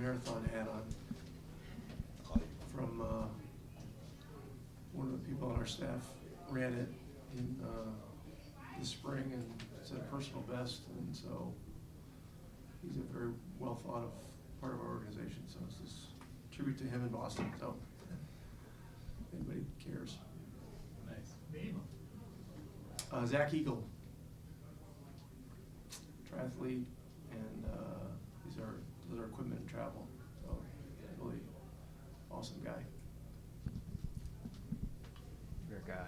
marathon hat on from one of the people on our staff ran it in the spring and set a personal best, and so he's a very well thought of part of our organization. So it's this tribute to him in Boston. So if anybody cares. Nice. Name? Zach Eagle, triathlete, and he's our equipment and travel. So really awesome guy.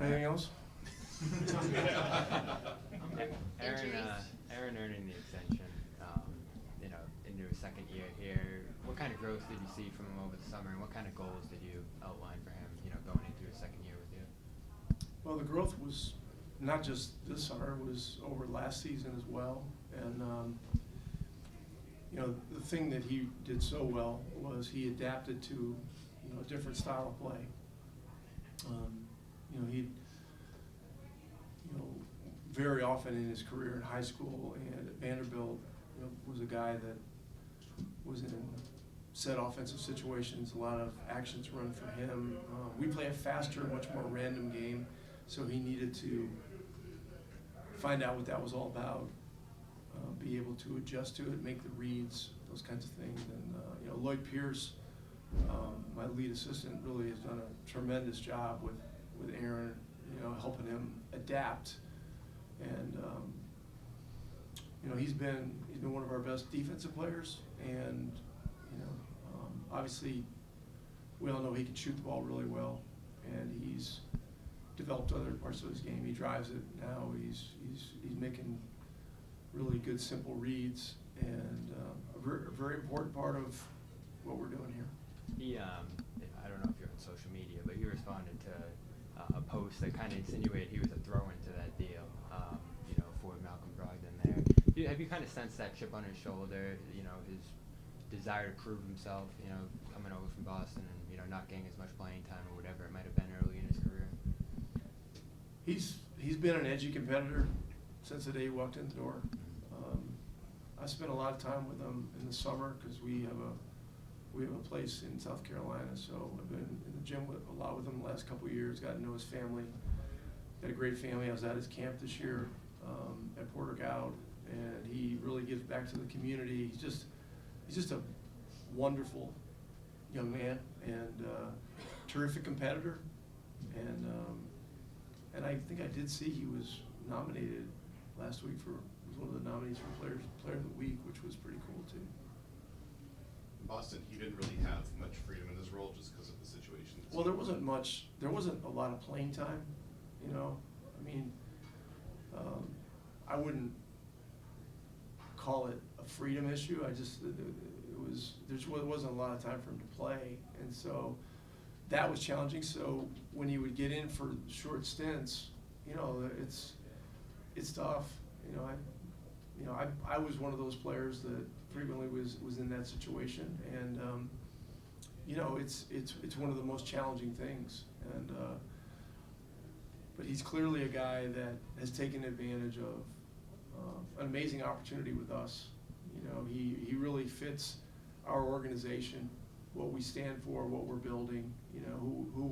Anything else? Aaron earning the extension, into his second year here. What kind of growth did you see from him over the summer, and what kind of goals did you outline for him, going into his second year with you? Well, the growth was not just this summer; it was over last season as well. And the thing that he did so well was he adapted to a different style of play. He very often in his career in high school and at Vanderbilt, was a guy that was in set offensive situations, a lot of actions run for him. We play a faster, much more random game, so he needed to find out what that was all about, be able to adjust to it, make the reads, those kinds of things. And Lloyd Pierce, my lead assistant, really has done a tremendous job with Aaron, helping him adapt. And he's been one of our best defensive players, and obviously we all know he can shoot the ball really well, and he's developed other parts of his game. He drives it now. He's making really good simple reads, and a very important part of what we're doing here. He, I don't know if you're on social media, but he responded to a post that kind of insinuated he was a throw-in to that deal, for Malcolm Brogdon there. Have you kind of sensed that chip on his shoulder, his desire to prove himself, coming over from Boston and, not getting as much playing time or whatever it might have been early in his career? He's been an edgy competitor since the day he walked in the door. I spent a lot of time with him in the summer because we have a place in South Carolina, so I've been in the gym a lot with him the last couple of years, got to know his family. Got a great family. I was at his camp this year at Porter Goud, and he really gives back to the community. He's just a wonderful young man and terrific competitor. And I think I did see he was nominated last week was one of the nominees for Player of the Week, which was pretty cool too. In Boston, he didn't really have much freedom in his role just because of the situation. Well, there wasn't a lot of playing time, I mean, I wouldn't call it a freedom issue. There wasn't a lot of time for him to play, and so that was challenging. So when he would get in for short stints, it's tough. I was one of those players that frequently was in that situation, and it's one of the most challenging things. And but he's clearly a guy that has taken advantage of an amazing opportunity with us. He really fits our organization, what we stand for, what we're building, who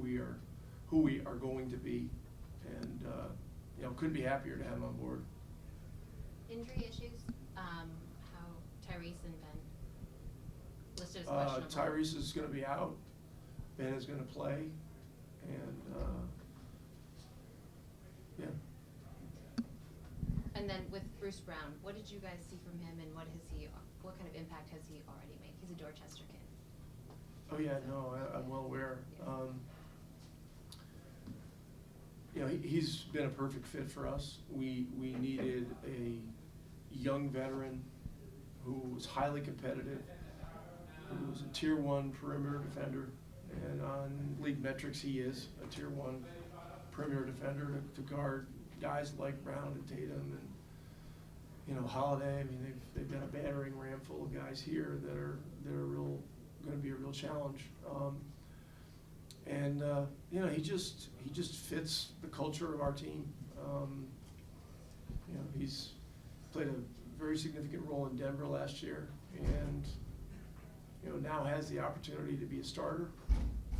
we are going to be, and couldn't be happier to have him on board. Injury issues, how Tyrese and Ben listed as questionable. Tyrese is going to be out. Ben is going to play, and yeah. And then with Bruce Brown, what did you guys see from him, and what kind of impact has he already made? He's a Dorchester kid. Oh yeah, no, I'm well aware. He's been a perfect fit for us. We needed a young veteran who was highly competitive, who was a Tier 1 perimeter defender, and on league metrics he is a Tier 1 perimeter defender to guard guys like Brown and Tatum and Holiday. I mean, they've got a battering ram full of guys here that are going to be a real challenge. He just fits the culture of our team. He's played a very significant role in Denver last year, and now has the opportunity to be a starter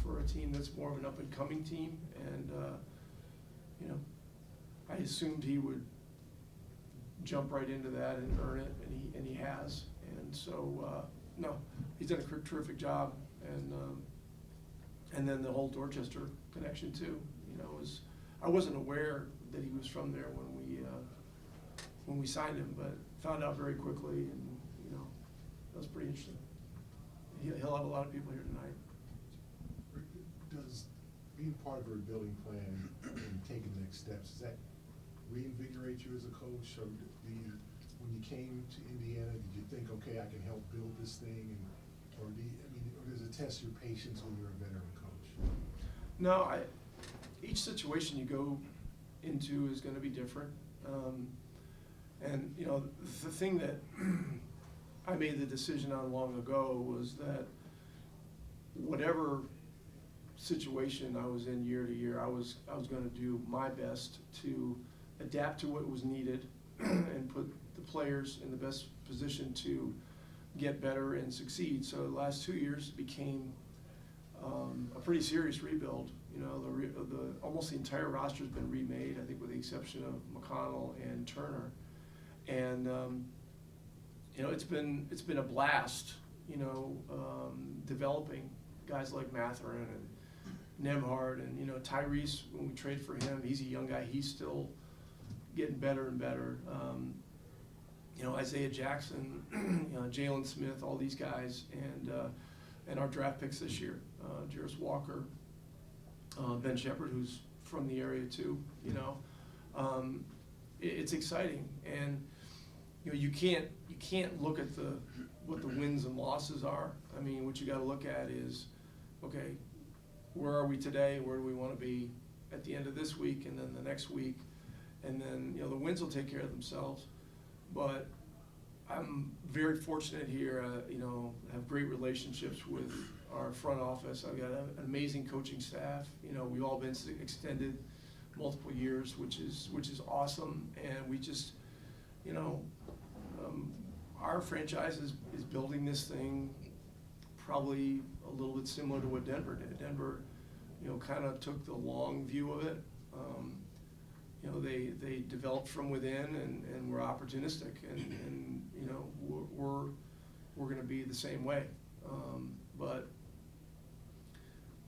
for a team that's more of an up-and-coming team. And, I assumed he would jump right into that and earn it, and he has. And so, no, he's done a terrific job. And then the whole Dorchester connection too, I wasn't aware that he was from there when we signed him, but found out very quickly, and, that was pretty interesting. He'll have a lot of people here tonight. Does being part of a rebuilding plan and taking the next steps, does that reinvigorate you as a coach? Or when you came to Indiana, did you think, okay, I can help build this thing? Or does it test your patience when you're a veteran coach? No, each situation you go into is going to be different. And, the thing that I made the decision on long ago was that whatever situation I was in year to year, I was going to do my best to adapt to what was needed and put the players in the best position to get better and succeed. So the last 2 years became a pretty serious rebuild. Almost the entire roster's been remade, I think, with the exception of McConnell and Turner. And it's been a blast, developing guys like Matherin and Nemhard and Tyrese. When we trade for him, he's a young guy. He's still getting better and better. Isaiah Jackson, Jalen Smith, all these guys, and our draft picks this year, Jarris Walker, Ben Shepherd, who's from the area too. It's exciting, and you can't look at what the wins and losses are. I mean, what you got to look at is, okay, where are we today? Where do we want to be at the end of this week, and then the next week, and then the wins will take care of themselves. But I'm very fortunate here. Have great relationships with our front office. I've got an amazing coaching staff. We've all been extended multiple years, which is awesome. And we just, our franchise is building this thing probably a little bit similar to what Denver did. Denver, kind of took the long view of it. They developed from within and were opportunistic, and we're going to be the same way. But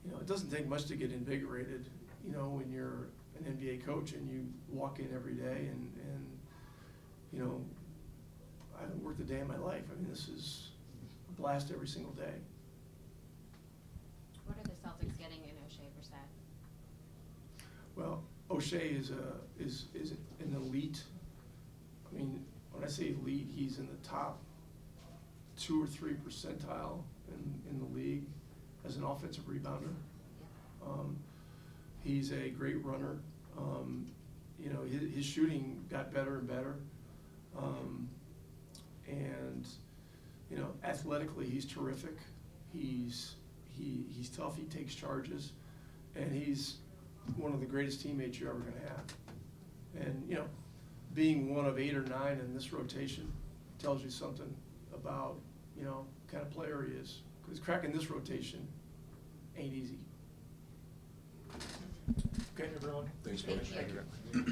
it doesn't take much to get invigorated. When you're an NBA coach and you walk in every day and I haven't worked a day in my life. I mean, this is a blast every single day. What are the Celtics getting in O'Shea Brissett? Well, O'Shea is an elite. I mean, when I say elite, he's in the top 2 or 3 percentile in the league as an offensive rebounder. He's a great runner. His shooting got better and better. And athletically, he's terrific. He's tough. He takes charges, and he's one of the greatest teammates you're ever going to have. And being one of 8 or 9 in this rotation tells you something about kind of player he is. Because cracking this rotation ain't easy. Okay, everyone. Thanks, Coach. Thank you.